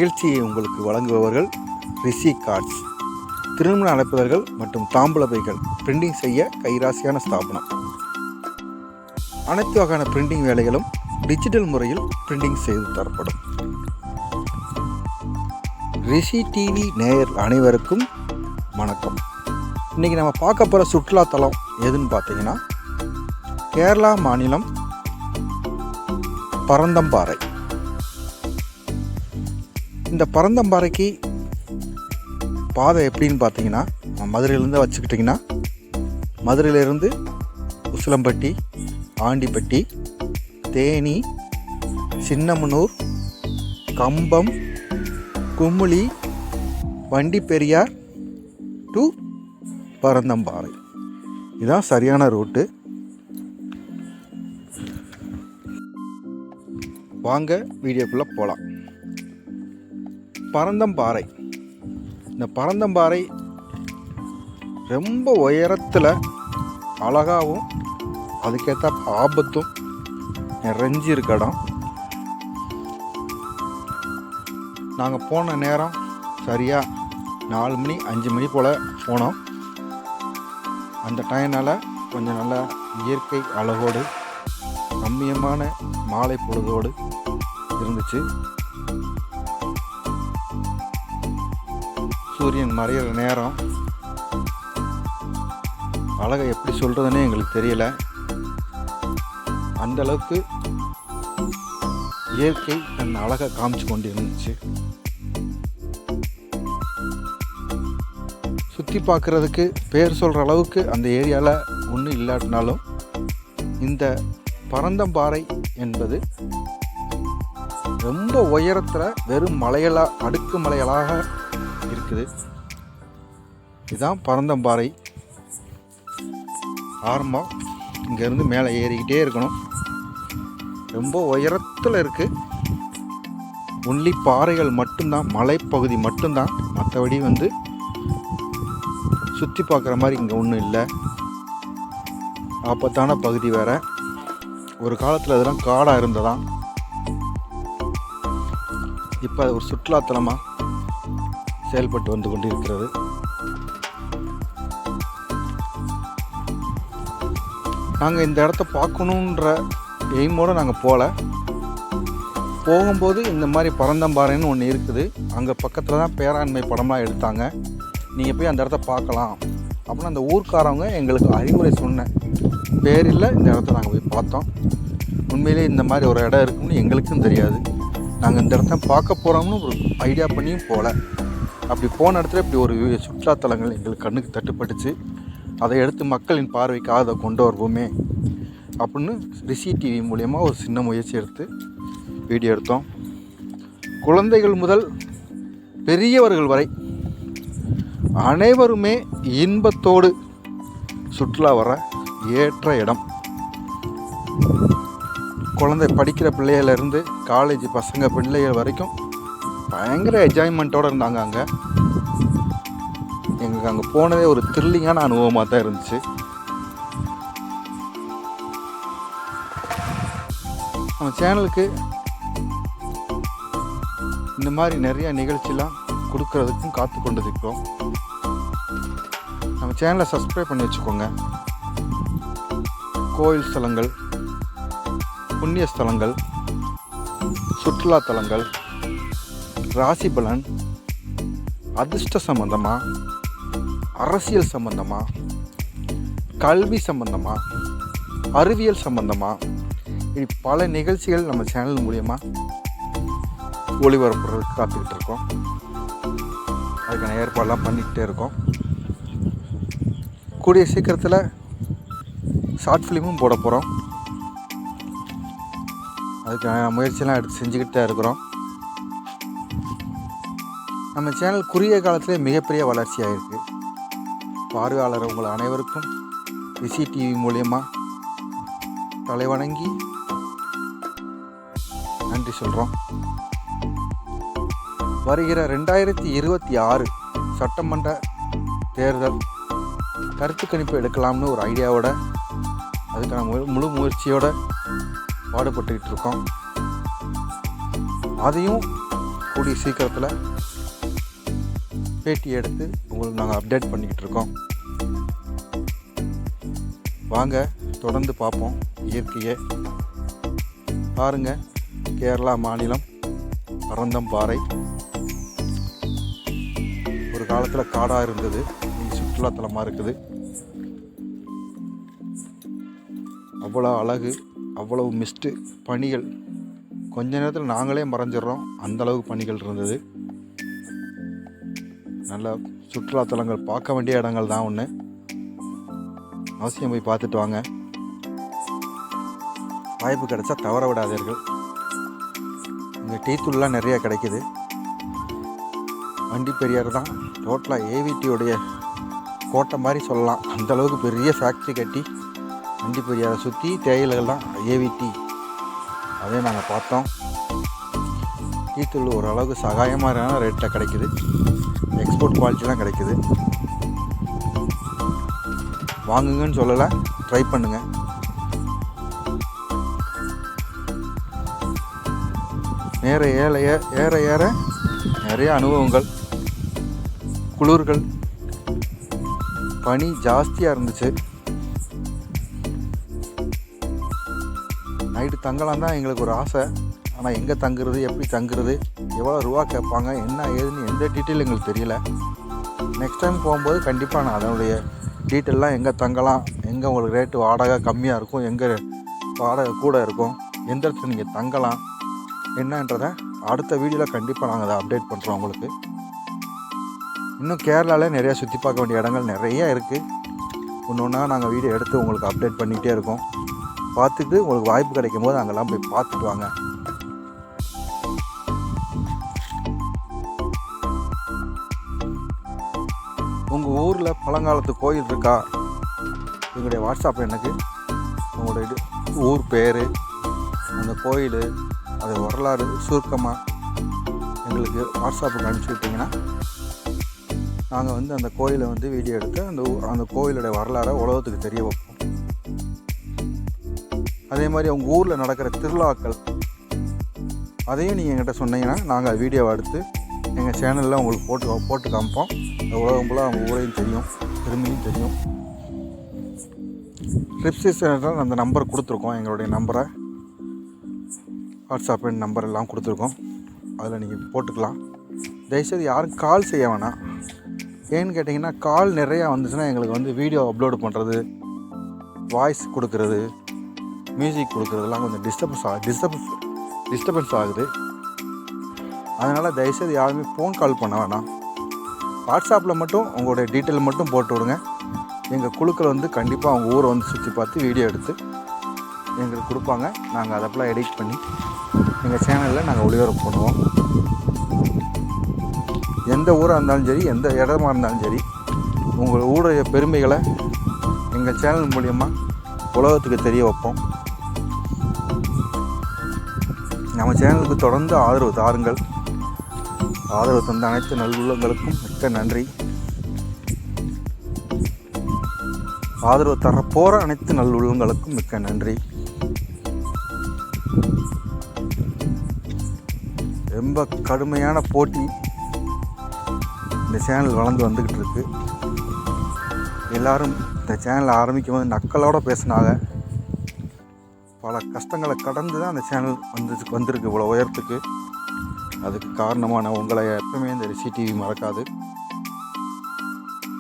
நிகழ்ச்சியை உங்களுக்கு வழங்குபவர்கள் ரிஷி கார்ட்ஸ். திருமண அழைப்புதல்கள் மற்றும் தாம்பூல பைகள் பிரிண்டிங் செய்ய கைராசியான ஸ்தாபனம். அனைத்து வகையான பிரிண்டிங் வேலைகளும் டிஜிட்டல் முறையில் பிரிண்டிங் செய்து தரப்படும். ரிஷி டிவி நேயர் அனைவருக்கும் வணக்கம். இன்றைக்கி நம்ம பார்க்க போகிற சுற்றுலாத்தலம் எதுன்னு பார்த்தீங்கன்னா கேரளா மாநிலம் பரந்தம்பாறை. இந்த பரந்தம்பாறைக்கு பாதை எப்படின்னு பார்த்தீங்கன்னா, மதுரையிலேருந்து வச்சுக்கிட்டிங்கன்னா மதுரையிலேருந்து உசிலம்பட்டி, ஆண்டிப்பட்டி, தேனி, சின்னமனூர், கம்பம், குமுளி, வண்டிப்பெரியார் டு பரந்தம்பாறை. இதுதான் சரியான ரூட்டு. வாங்க வீடியோக்குள்ளே போகலாம். பரந்தம்பாறை. இந்த பரந்தம்பாறை ரொம்ப உயரத்தில் அழகாகவும் அதுக்கேற்ற ஆபத்தும் நிறைஞ்சி இருக்க இடம். நாங்கள் போன நேரம் சரியாக 4 மணி 5 மணி போல் போனோம். அந்த டைம்னால் கொஞ்சம் நல்லா இயற்கை அழகோடு ரம்மியமான மாலை பொழுதோடு இருந்துச்சு. சூரியன் மறையிற நேரம் அழகை எப்படி சொல்கிறதுனே எங்களுக்கு தெரியல. அந்தளவுக்கு இயற்கை தன் அழகை காமிச்சு கொண்டு இருந்துச்சு. சுற்றி பார்க்குறதுக்கு பேர் சொல்கிற அளவுக்கு அந்த ஏரியாவில் ஒன்றும் இல்லாட்டினாலும் இந்த பரந்தம்பாறை என்பது ரொம்ப உயரத்தில் வெறும் மலைகளாக அடுக்கு மலைகளாக இருக்குது. இதுதான் பரந்தம்பாறை ஆரம்பம். இங்கேருந்து மேலே ஏறிக்கிட்டே இருக்கணும். ரொம்ப உயரத்தில் இருக்குது. ஒன்லி பாறைகள் மட்டும்தான், மலைப்பகுதி மட்டும்தான். மற்றபடி சுற்றி பார்க்குற மாதிரி இங்கே ஒன்றும் இல்லை. ஆபத்தான பகுதி வேறு. ஒரு காலத்தில் இதெல்லாம் காடாக இருந்ததாம். இப்போ ஒரு சுற்றுலாத்தலமாக செயல்பட்டு வந்து கொண்டு இருக்கிறது. நாங்கள் இந்த இடத்த பார்க்கணுன்ற எய்மோடு நாங்கள் போகும்போது இந்த மாதிரி பரந்தம்பாறைன்னு ஒன்று இருக்குது. அங்கே பக்கத்தில் தான் பேராண்மை படம்லாம் எடுத்தாங்க. நீங்கள் போய் அந்த இடத்த பார்க்கலாம் அப்படின்னு அந்த ஊர்க்காரவங்க எங்களுக்கு அறிவுரை சொன்ன பேரில் இந்த இடத்த நாங்கள் போய் பார்த்தோம். உண்மையிலே இந்த மாதிரி ஒரு இடம் இருக்குன்னு எங்களுக்கும் தெரியாது. நாங்கள் இந்த இடத்த பார்க்க போகிறோம்னு ஒரு ஐடியா பண்ணியும் போகல. அப்படி போன இடத்துல இப்படி ஒரு சுற்றுலாத்தலங்கள் எங்களுக்கு கண்ணுக்கு தட்டுப்பட்டுச்சு. அதை எடுத்து மக்களின் பார்வைக்காக அதை கொண்டு வருவோமே அப்படின்னு ரிஷி டிவி மூலயமா ஒரு சின்ன முயற்சி எடுத்து வீடியோ எடுத்தோம். குழந்தைகள் முதல் பெரியவர்கள் வரை அனைவருமே இன்பத்தோடு சுற்றுலா வர ஏற்ற இடம். குழந்தை படிக்கிற பிள்ளைகளிலேருந்து காலேஜ் பசங்க பிள்ளைகள் வரைக்கும் பயங்கர என்ஜாய்மெண்ட்டோடு இருந்தாங்க. எங்களுக்கு அங்கே போனதே ஒரு த்ரில்லிங்கான அனுபவமாக தான் இருந்துச்சு. நம்ம சேனலுக்கு இந்த மாதிரி நிறைய நிகழ்ச்சிலாம் கொடுக்கறதுக்கும் காத்து கொண்டு இருக்கிறோம். நம்ம சேனலை சப்ஸ்கிரைப் பண்ணி வச்சுக்கோங்க. கோயில் ஸ்தலங்கள், புண்ணிய ஸ்தலங்கள், சுற்றுலாத்தலங்கள், ராசி பலன், அதிர்ஷ்ட சம்பந்தமாக, அரசியல் சம்பந்தமாக, கல்வி சம்பந்தமாக, அறிவியல் சம்பந்தமாக இப்படி பல நிகழ்ச்சிகள் நம்ம சேனல் மூலயமா ஒளிபரப்புறதுக்கு காத்துக்கிட்டு இருக்கோம். அதுக்கான ஏற்பாடெல்லாம் பண்ணிக்கிட்டே இருக்கோம். கூடிய சீக்கிரத்தில் ஷார்ட் ஃபிலிமும் போட போகிறோம். அதுக்கான முயற்சியெல்லாம் எடுத்து செஞ்சுக்கிட்டு தான் இருக்கிறோம். நம்ம சேனல் குறுகிய காலத்திலே மிகப்பெரிய வளர்ச்சி ஆகிருக்கு. பார்வையாளர் உங்கள் அனைவருக்கும் ரிஷி டிவி மூலயமா தலைவணங்கி நன்றி சொல்கிறோம். வருகிற 2026 சட்டமன்ற தேர்தல் கருத்து கணிப்பு எடுக்கலாம்னு ஒரு ஐடியாவோட அதுக்கான முழு முயற்சியோடு பாடுபட்டுக்கிட்டு இருக்கோம். அதையும் கூடிய சீக்கிரத்தில் பேட்டி எடுத்து உங்களுக்கு நாங்கள் அப்டேட் பண்ணிக்கிட்டு இருக்கோம். வாங்க தொடர்ந்து பார்ப்போம் இயற்கையை பாருங்கள். கேரளா மாநிலம் பரந்தம்பாறை ஒரு காலத்தில் காடாக இருந்தது, இங்கே சுற்றுலாத்தலமாக இருக்குது. அவ்வளோ அழகு, அவ்வளவு மிஸ்ட்டு, பனிகள். கொஞ்ச நேரத்தில் நாங்களே மறைஞ்சிட்றோம், அந்தளவுக்கு பனிகள் இருந்தது. நல்ல சுற்றுலாத்தலங்கள், பார்க்க வேண்டிய இடங்கள் தான் ஒன்று. அவசியம் போய் பார்த்துட்டு வாங்க. வாய்ப்பு கிடைச்சா தவற விடாதீர்கள். இங்கே டீ தூள்லாம் நிறையா கிடைக்கிது. வண்டி பெரியார் தான் டோட்டலாக ஏவிடியோடைய கோட்டை மாதிரி சொல்லலாம். அந்தளவுக்கு பெரிய ஃபேக்ட்ரி கட்டி வண்டி பெரியாரை சுற்றி தேயிலைகள் தான் ஏவிடி. அதே நாங்கள் பார்த்தோம். டீ தூள் ஓரளவுக்கு சகாயமான ரேட்டில் கிடைக்கிது. எக்ஸ்போர்ட் குவாலிட்டிலாம் கிடைக்கிது. வாங்குங்கன்னு சொல்லலை, ட்ரை பண்ணுங்கள். ஏற ஏற நிறைய அனுபவங்கள். குளிர்கள், பனி ஜாஸ்தியாக இருந்துச்சு. நைட்டு தங்கலாம் தான் எங்களுக்கு ஒரு ஆசை. ஆனால் எங்கே தங்குறது, எப்படி தங்குறது, எவ்வளோ ரூபா கேட்பாங்க, என்ன ஏதுன்னு எந்த டீட்டெயில் எங்களுக்கு தெரியல. நெக்ஸ்ட் டைம் போகும்போது கண்டிப்பாக நான் அதனுடைய டீட்டெயிலெலாம், எங்கே தங்கலாம், எங்கே உங்களுக்கு ரேட்டு வாடகை கம்மியாக இருக்கும், எங்கே வாடகை கூட இருக்கும், எந்த இடத்துல நீங்கள் தங்கலாம் என்னன்றதை அடுத்த வீடியோவில் கண்டிப்பாக நாங்கள் அதை அப்டேட் பண்ணுறோம் உங்களுக்கு. இன்னும் கேரளாவில் நிறையா சுற்றி பார்க்க வேண்டிய இடங்கள் நிறையா இருக்குது. ஒன்று ஒன்றா நாங்கள் வீடியோ எடுத்து உங்களுக்கு அப்டேட் பண்ணிகிட்டே இருக்கோம். பார்த்துட்டு உங்களுக்கு வாய்ப்பு கிடைக்கும் போது அங்கெல்லாம் போய் பார்த்துட்டு வாங்க. உங்கள் ஊரில் பழங்காலத்து கோயில் இருக்கா? எங்களுடைய வாட்ஸ்அப் எனக்கு உங்களுடைய ஊர் பேர், அந்த கோயில், அது வரலாறு சுருக்கமாக எங்களுக்கு வாட்ஸ்அப்புக்கு அனுப்பிச்சி விட்டிங்கன்னா நாங்கள் வந்து அந்த கோயிலை வந்து வீடியோ எடுத்து அந்த கோயிலுடைய வரலாறை உலகத்துக்கு தெரிய வைப்போம். அதே மாதிரி உங்கள் ஊரில் நடக்கிற திருவிழாக்கள் அதையும் நீங்கள் எங்கிட்ட சொன்னீங்கன்னா நாங்கள் வீடியோவை எடுத்து எங்கள் சேனலில் உங்களுக்கு போட்டு காமிப்போம். உலகம் ஃபுல்லாக அவங்க ஊரையும் தெரியும், பெருமையும் தெரியும். ட்ரிப்ஸ் அந்த நம்பர் கொடுத்துருக்கோம். எங்களுடைய நம்பரை, வாட்ஸ்அப் நம்பர் எல்லாம் கொடுத்துருக்கோம். அதில் நீங்கள் போட்டுக்கலாம். தயவுசெய்து யாரும் கால் செய்ய வேணாம். ஏன்னு கேட்டிங்கன்னா, கால் நிறையா வந்துச்சுன்னா எங்களுக்கு வந்து வீடியோ அப்லோடு பண்ணுறது, வாய்ஸ் கொடுக்குறது, மியூசிக் கொடுக்குறதுலாம் கொஞ்சம் டிஸ்டர்பன்ஸ் ஆகுது. அதனால் தயவுசெய்து யாருமே ஃபோன் கால் பண்ண வேணாம். வாட்ஸ்அப்பில் மட்டும் உங்களுடைய டீட்டெயில் மட்டும் போட்டு விடுங்க. எங்கள் குழுக்கள் வந்து கண்டிப்பாக அவங்க ஊரை வந்து சுற்றி பார்த்து வீடியோ எடுத்து எங்களுக்கு கொடுப்பாங்க. நாங்கள் அதெல்லாம் எடிட் பண்ணி எங்கள் சேனலில் நாங்கள் ஒளிபரப்பு பண்ணுவோம். எந்த ஊராக இருந்தாலும் சரி, எந்த இடமா இருந்தாலும் சரி, உங்கள் ஊருடைய பெருமைகளை எங்கள் சேனல் மூலயமா உலகத்துக்கு தெரிய வைப்போம். நம்ம சேனலுக்கு தொடர்ந்து ஆதரவு தாருங்கள். ஆதரவு தந்த அனைத்து நல்லுள்ளங்களுக்கும் மிக்க நன்றி. ஆதரவு தரப்போகிற அனைத்து நல்லுள்ளங்களுக்கும் மிக்க நன்றி. ரொம்ப கடுமையான போட்டி இந்த சேனல் வளர்ந்து வந்துக்கிட்டு இருக்கு. எல்லோரும் இந்த சேனலை ஆரம்பிக்கும் போது நக்கலோடு பேசினாங்க. பல கஷ்டங்களை கடந்து தான் அந்த சேனல் வந்திருக்கு இவ்வளோ உயரத்துக்கு. அதுக்கு காரணமான உங்களை எப்பவுமே இந்த ரிஷி மறக்காது.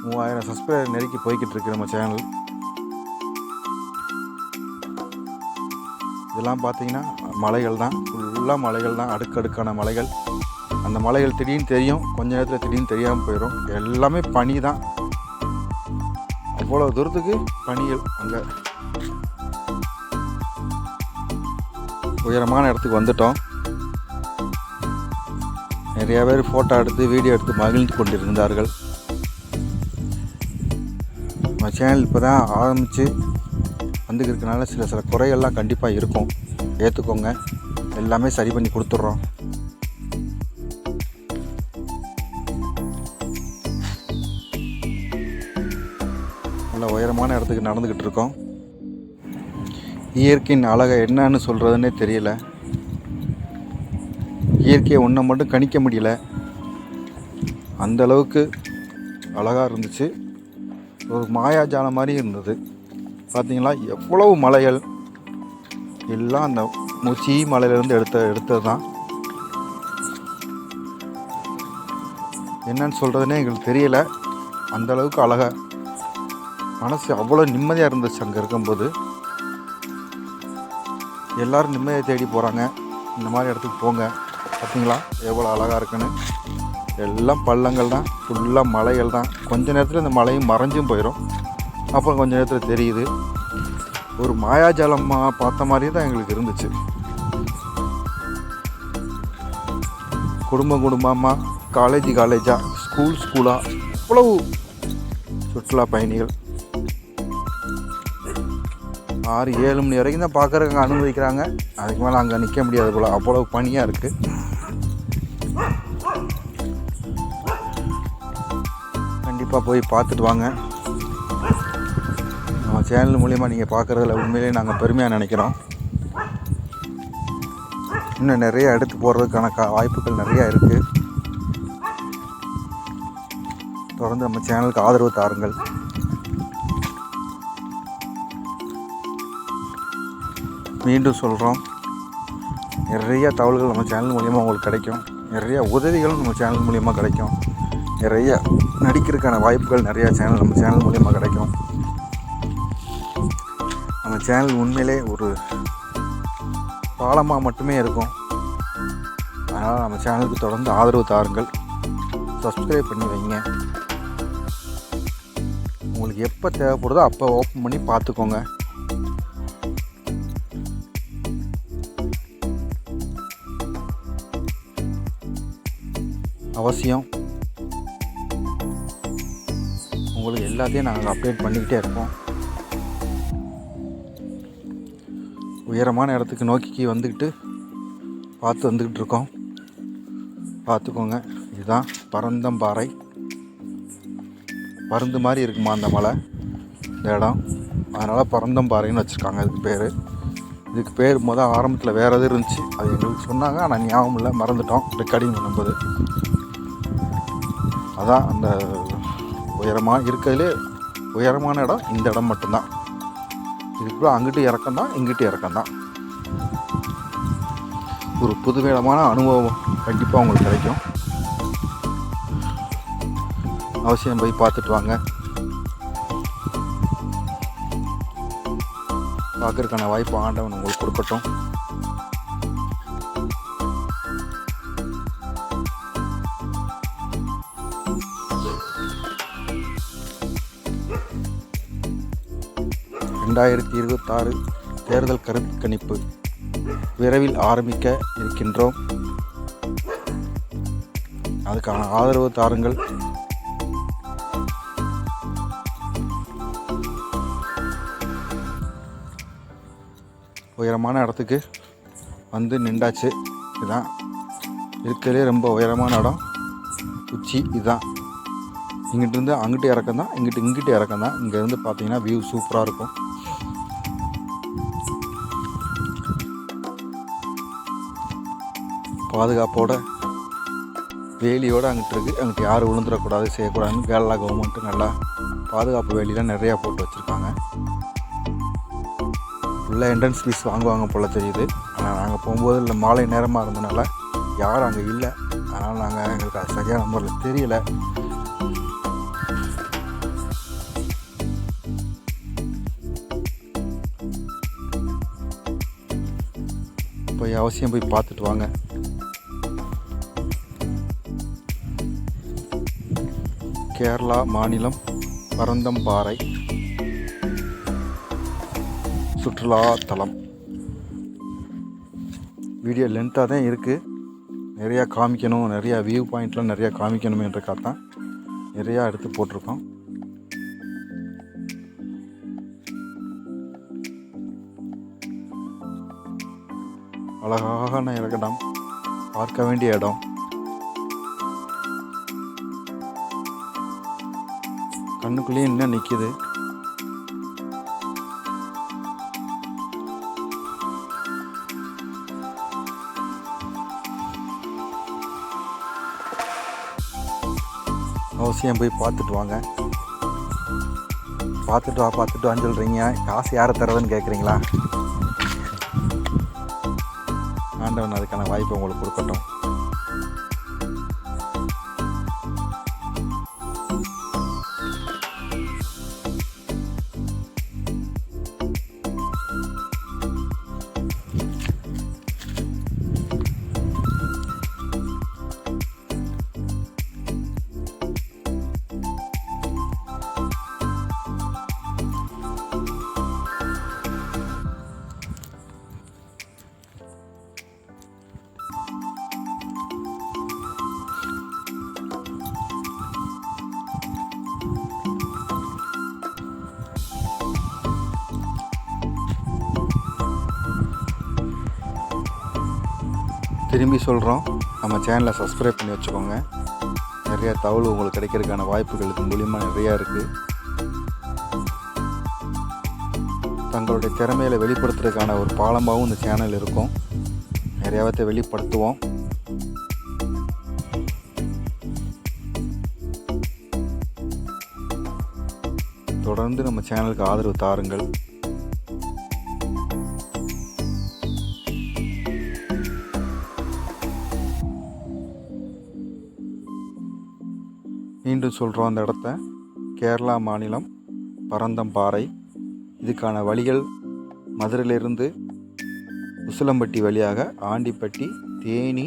3000 சப்ஸ்கிரைபர் நெருக்கி போய்கிட்டு இருக்கு நம்ம சேனல். இதெல்லாம் பார்த்தீங்கன்னா மலைகள் தான், ஃபுல்லாக மலைகள் தான், அடுக்கடுக்கான மலைகள். அந்த மலைகள் திடீர்னு தெரியும், கொஞ்ச நேரத்தில் திடீர்னு தெரியாமல் போயிடும். எல்லாமே பனி தான். அவ்வளோ தூரத்துக்கு பனிகள். அங்கே உயரமான இடத்துக்கு வந்துட்டோம். நிறையா பேர் ஃபோட்டோ எடுத்து வீடியோ எடுத்து மகிழ்ந்து கொண்டிருந்தார்கள். நம்ம சேனல் இப்போ தான் ஆரம்பித்து வந்துக்கிறதுனால சில குறைகள்லாம் கண்டிப்பாக இருக்கும். ஏற்றுக்கோங்க, எல்லாமே சரி பண்ணி கொடுத்துட்றோம். நல்ல உயரமான இடத்துக்கு நடந்துக்கிட்டு இருக்கோம். இயற்கையின் அழகை என்னன்னு சொல்கிறதுன்னே தெரியல. இயற்கையை ஒன்றை மட்டும் கணிக்க முடியல. அந்த அளவுக்கு அழகாக இருந்துச்சு. ஒரு மாயாஜாலம் மாதிரி இருந்தது. பார்த்தீங்களா எவ்வளவு மலைகள் எல்லாம் அந்த மூச்சி மலையிலேருந்து எடுத்தது தான். என்னன்னு சொல்கிறதுனே எங்களுக்கு தெரியலை. அந்தளவுக்கு அழகாக மனசு அவ்வளோ நிம்மதியாக இருந்துச்சு. அங்கே இருக்கும்போது எல்லோரும் நிம்மதியை தேடி போகிறாங்க. இந்த மாதிரி இடத்துக்கு போங்க. பார்த்தீங்களா எவ்வளோ அழகாக இருக்குன்னு. எல்லாம் பள்ளங்கள் தான், ஃபுல்லாக மலைகள் தான். கொஞ்ச நேரத்தில் இந்த மலையும் மறைஞ்சும் போயிடும். அப்புறம் கொஞ்ச நேரத்தில் தெரியுது. ஒரு மாயாஜாலமாக பார்த்த மாதிரியே தான் எங்களுக்கு இருந்துச்சு. குடும்பமாக, காலேஜாக, ஸ்கூலாக இவ்வளவு சுற்றுலா பயணிகள் 6-7 மணி வரைக்கும் தான் பார்க்குறதுக்கு அனுமதிக்கிறாங்க. அதுக்கு மேலே அங்கே நிற்க முடியாது போல், அவ்வளோ பனியாக இருக்குது. கண்டிப்பாக போய் பார்த்துட்டு வாங்க. நம்ம சேனல் மூலிமா நீங்கள் பார்க்குறதுல உண்மையிலேயே நாங்கள் பெருமையாக நினைக்கிறோம். இன்னும் நிறைய எடுத்து போகிறதுக்கான வாய்ப்புகள் நிறையா இருக்குது. தொடர்ந்து நம்ம சேனலுக்கு ஆதரவு தாருங்கள். மீண்டும் சொல்கிறோம், நிறைய தகவல்கள் நம்ம சேனல் மூலிமா உங்களுக்கு கிடைக்கும். நிறைய உதவிகளும் நம்ம சேனல் மூலிமா கிடைக்கும். நிறைய நடிக்கிறதுக்கான வாய்ப்புகள் நிறையா நம்ம சேனல் மூலிமா கிடைக்கும். நம்ம சேனல் உண்மையிலே ஒரு பாலமாக மட்டுமே இருக்கும். அதனால் நம்ம சேனலுக்கு தொடர்ந்து ஆதரவு தாருங்கள். சப்ஸ்கிரைப் பண்ணி வைங்க. உங்களுக்கு எப்போ தேவைப்படுதோ அப்போ ஓப்பன் பண்ணி பார்த்துக்கோங்க. அவசியம் உங்களுக்கு எல்லாத்தையும் நாங்கள் அப்டேட் பண்ணிக்கிட்டே இருப்போம். உயரமான இடத்துக்கு நோக்கி வந்துக்கிட்டு வந்துக்கிட்டு இருக்கோம். பார்த்துக்கோங்க. இதுதான் பரந்தம்பாறை. பருந்து மாதிரி இருக்குமா அந்த மலை, இந்த இடம். அதனால் பரந்தம்பாறைன்னு வச்சுருக்காங்க இதுக்கு பேர். இதுக்கு பேர் ஆரம்பத்தில் வேறு எது இருந்துச்சு, அது எங்களுக்கு சொன்னாங்க. ஆனால் ஞாபகம் இல்லை, மறந்துட்டோம் ரெக்கார்டிங் பண்ணும்போது. அதான் அந்த உயரமாக இருக்கிறதுலே உயரமான இடம் இந்த இடம் மட்டும்தான். இதுக்குள்ள அங்கிட்டு இறக்கம்தான், இங்கிட்டு இறக்கம்தான். ஒரு புதுவிதமான அனுபவம் கண்டிப்பாக உங்களுக்கு கிடைக்கும். அவசியம் போய் பார்த்துட்டு வாங்க. பார்க்கறதுக்கான வாய்ப்பு ஆண்டவன் உங்களுக்கு கொடுக்கட்டும். (2026) தேர்தல் கருத்து கணிப்பு விரைவில் ஆரம்பிக்க இருக்கின்றோம். அதுக்கான ஆதரவு தாருங்கள். உயரமான இடத்துக்கு வந்து நின்றாச்சு. இதுதான் இருக்கிறதுலே ரொம்ப உயரமான இடம். உச்சி இதுதான். இங்கிட்டிருந்து அங்கிட்டு இறக்கம் தான், இங்கிட்டு இறக்கம் தான். இங்கேருந்து பார்த்தீங்கன்னா வியூ சூப்பராக இருக்கும். பாதுகாப்போட வேலியோடு அங்கிட்டு இருக்குது. அங்கிட்டு யாரும் விழுந்துடக்கூடாது, செய்யக்கூடாதுன்னு கேரளா கவர்மெண்ட்டு நல்லா பாதுகாப்பு வேலிலாம் நிறையா போட்டு வச்சுருக்காங்க. ஃபுல்லாக என்ட்ரன்ஸ் ஃபீஸ் வாங்குவாங்க போல் தெரியுது. ஆனால் நாங்கள் போகும்போது இல்லை, மாலை நேரமாக இருந்தனால யாரும் அங்கே இல்லை. அதனால் எங்களுக்கு அது சரியான முறையில் தெரியலை. போய் அவசியம் போய் பார்த்துட்டு வாங்க. கேரளா மாநிலம் பரந்தம்பாறை சுற்றுலா தலம். வீடியோ லென்த்தாக தான் இருக்குது. நிறையா காமிக்கணும், நிறையா வியூ பாயிண்ட்லாம் நிறையா காமிக்கணுமேன்றக்காக தான் நிறையா எடுத்து போட்டிருக்கோம். அழகான இடம், பார்க்க வேண்டிய இடம். கண்ணுக்குள்ளேயே இன்னும் நிற்கிது. அவசியம் போய் பார்த்துட்டு வாங்க. பார்த்துட்டு வான்னு சொல்கிறீங்க, காசு யாரை தரதுன்னு கேட்குறீங்களா? ஆண்டவன் அதுக்கான வாய்ப்பை உங்களுக்கு கொடுக்கட்டும். திரும்பி சொல்கிறோம், நம்ம சேனலை சப்ஸ்கிரைப் பண்ணி வச்சுக்கோங்க. நிறையா தகவல் உங்களுக்கு கிடைக்கிறதுக்கான வாய்ப்புகள் இது மூலிமா நிறையா இருக்குது. தங்களுடைய திறமையில வெளிப்படுத்துறதுக்கான ஒரு பாலமாகவும் இந்த சேனல் இருக்கும். நிறையாவத்தை வெளிப்படுத்துவோம். தொடர்ந்து நம்ம சேனலுக்கு ஆதரவு தாருங்கள். மீண்டும் சொல்கிறோம், அந்த இடத்த கேரளா மாநிலம் பரந்தம்பாறை. இதுக்கான வழிகள் மதுரையிலிருந்து உசிலம்பட்டி வழியாக ஆண்டிப்பட்டி, தேனி,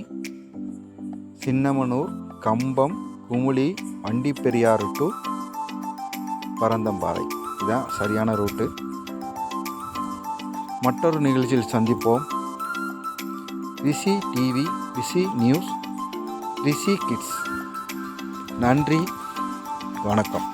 சின்னமனூர், கம்பம், குமுளி, வண்டிப்பெரியாறு டு பரந்தம்பாறை. இதுதான் சரியான ரூட்டு. மற்றொரு நிகழ்ச்சியில் சந்திப்போம். ரிஷி டிவி, ரிஷி நியூஸ், ரிஷி கிட்ஸ். நன்றி, வணக்கம்.